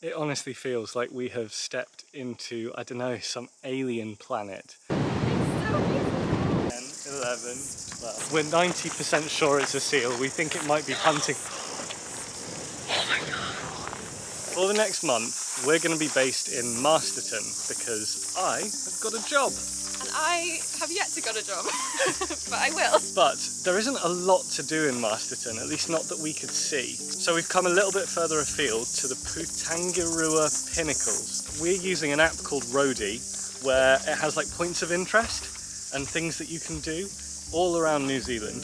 It honestly feels like we have stepped into, I don't know, some alien planet. It's so beautiful. 10, 11, 12. We're 90% sure it's a seal. We think it might be punting. Oh my god. For the next month, we're going to be based in Masterton because I have got a job. And I have yet to get a job, but I will. But there isn't a lot to do in Masterton, at least not that we could see. So we've come a little bit further afield to the Putangirua Pinnacles. We're using an app called Roadie, where it has like points of interest and things that you can do all around New Zealand.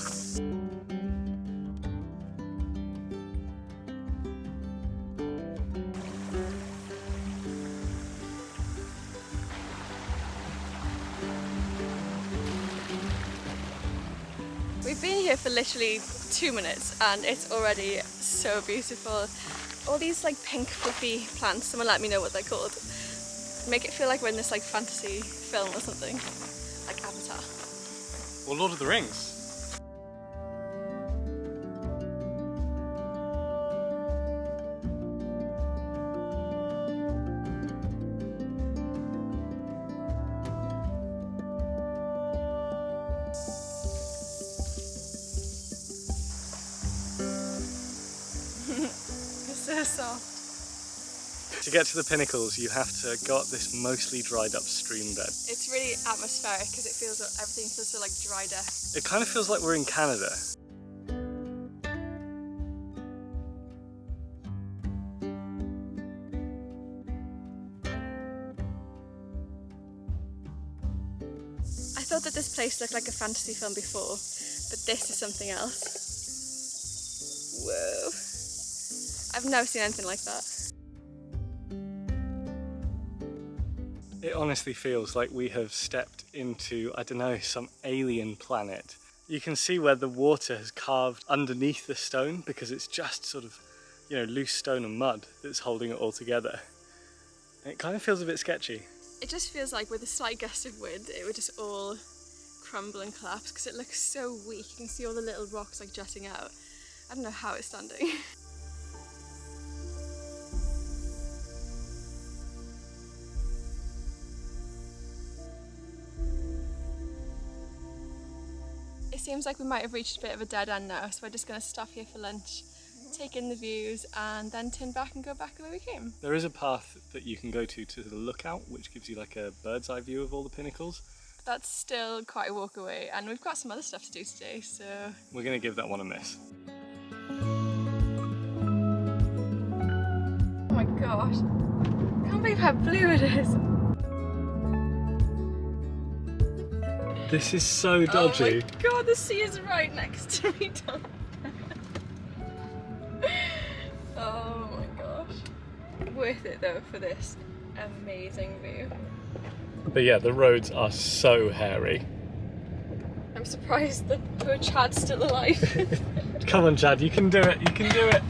We've been here for literally 2 minutes and it's already so beautiful. All these like pink fluffy plants, someone let me know what they're called. Make it feel like we're in this like fantasy film or something, like Avatar. Or Lord of the Rings. So soft. To get to the pinnacles, you have to go up this mostly dried up stream bed. It's really atmospheric because everything feels so like dried up. It kind of feels like we're in Canada. I thought that this place looked like a fantasy film before, but this is something else. Whoa. I've never seen anything like that. It honestly feels like we have stepped into, I don't know, some alien planet. You can see where the water has carved underneath the stone because it's just sort of, you know, loose stone and mud that's holding it all together. And it kind of feels a bit sketchy. It just feels like with a slight gust of wind, it would just all crumble and collapse because it looks so weak. You can see all the little rocks like jutting out. I don't know how it's standing. It seems like we might have reached a bit of a dead end now, so we're just going to stop here for lunch, take in the views and then turn back and go back the way we came. There is a path that you can go to the lookout, which gives you like a bird's eye view of all the pinnacles. That's still quite a walk away and we've got some other stuff to do today, so... We're going to give that one a miss. Oh my gosh, I can't believe how blue it is. This is so dodgy. Oh my god, the sea is right next to me, Tom. Oh my gosh. Worth it though for this amazing view. But yeah, the roads are so hairy. I'm surprised that poor Chad's still alive. Come on, Chad, you can do it, you can do it.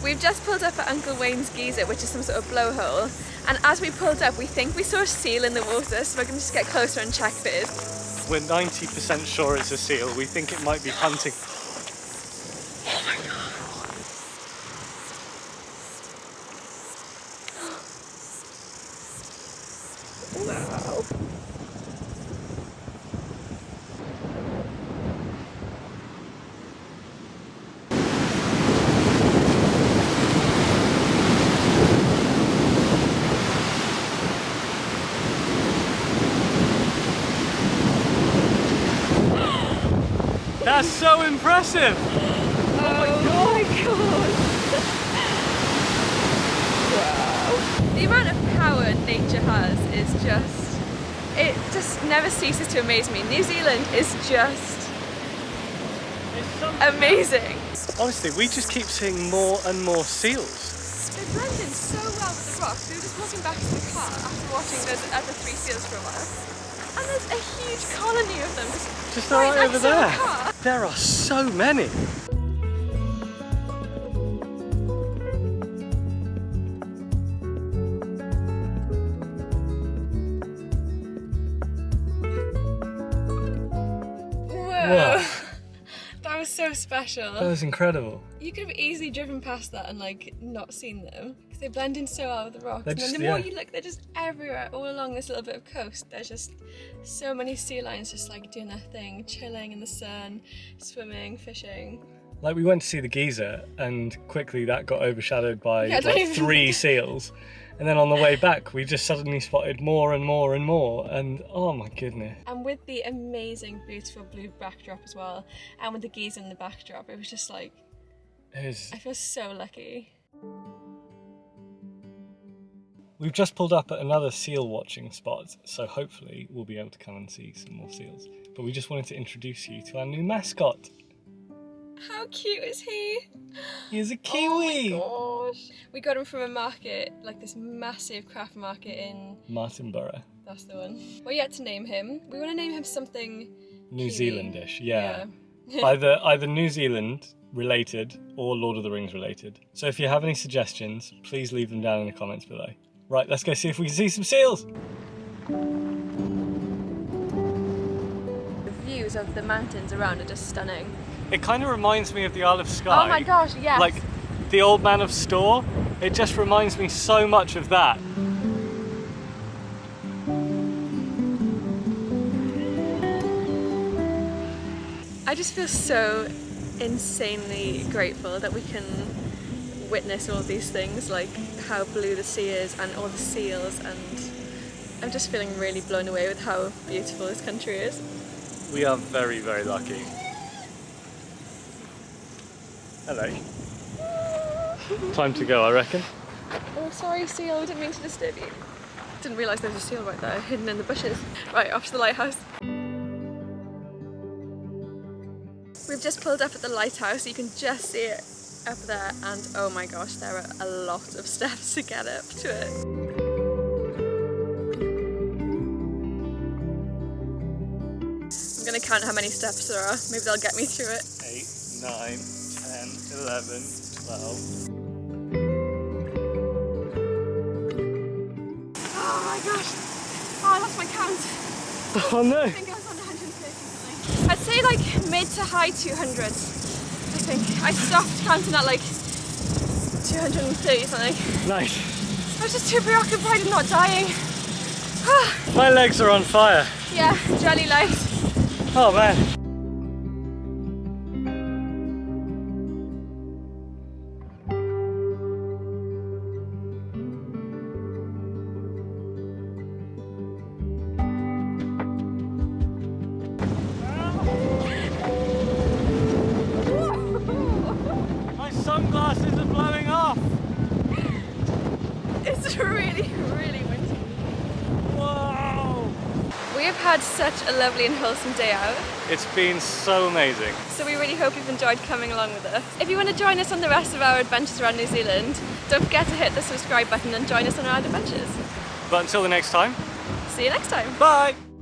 We've just pulled up at Uncle Wayne's geyser, which is some sort of blowhole, and as we pulled up we think we saw a seal in the water, so we're going to just get closer and check if it is. We're 90% sure it's a seal. We think it might be punting. Oh my god. Wow. That's so impressive! Oh my god! Wow. The amount of power nature has is just, it just never ceases to amaze me. New Zealand is just amazing. Honestly, we just keep seeing more and more seals. They blend in so well with the rocks. We were just walking back to the car after watching those other 3 seals for a while. And there's a huge colony of them Just right over next to the there. car. There are so many. Whoa! Whoa. That was so special. That was incredible. You could have easily driven past that and like not seen them because they blend in so well with the rocks. They're And then just- the more yeah. you look, they're just everywhere, all along this little bit of coast. There's just so many sea lions just like doing their thing, chilling in the sun, swimming, fishing. Like, we went to see the geyser and quickly that got overshadowed by Yeah, don't like even- 3 seals. And then on the way back, we just suddenly spotted more and more and more. And oh my goodness. And with the amazing, beautiful blue backdrop as well, and with the geese in the backdrop, it was just like, It was... I feel so lucky. We've just pulled up at another seal watching spot, so hopefully we'll be able to come and see some more seals. But we just wanted to introduce you to our new mascot. How cute is he? He's a kiwi! Oh my gosh. We got him from a market, like this massive craft market in... Martinborough. That's the one. We're yet to name him. We want to name him something... New Kiwi. Zealandish, yeah. Yeah. Either New Zealand related or Lord of the Rings related. So if you have any suggestions, please leave them down in the comments below. Right, let's go see if we can see some seals! The views of the mountains around are just stunning. It kind of reminds me of the Isle of Skye. Oh my gosh, yes! Like the Old Man of Store. It just reminds me so much of that. I just feel so insanely grateful that we can witness all these things, like how blue the sea is and all the seals, and I'm just feeling really blown away with how beautiful this country is. We are very, very lucky. Hello. Time to go, I reckon. Oh, sorry, seal, I didn't mean to disturb you. Didn't realise there was a seal right there, hidden in the bushes. Right, off to the lighthouse. We've just pulled up at the lighthouse, you can just see it up there, and oh my gosh, there are a lot of steps to get up to it. I'm gonna count how many steps there are, maybe they'll get me through it. 8, 9, 10, 11, 12. Oh my gosh, oh, I lost my count. Oh no! I think I was on 130 something. I'd say like mid to high 200s. I think I stopped counting at like 230 something. Nice. I was just too preoccupied in not dying. My legs are on fire. Yeah, jelly legs. Oh man. My sunglasses are blowing off. It's really, really windy. Whoa! We have had such a lovely and wholesome day out, It's been so amazing. so we really hope you've enjoyed coming along with us. If you want to join us on the rest of our adventures around New Zealand, don't forget to hit the subscribe button and join us on our adventures. But until the next time, See you next time. bye!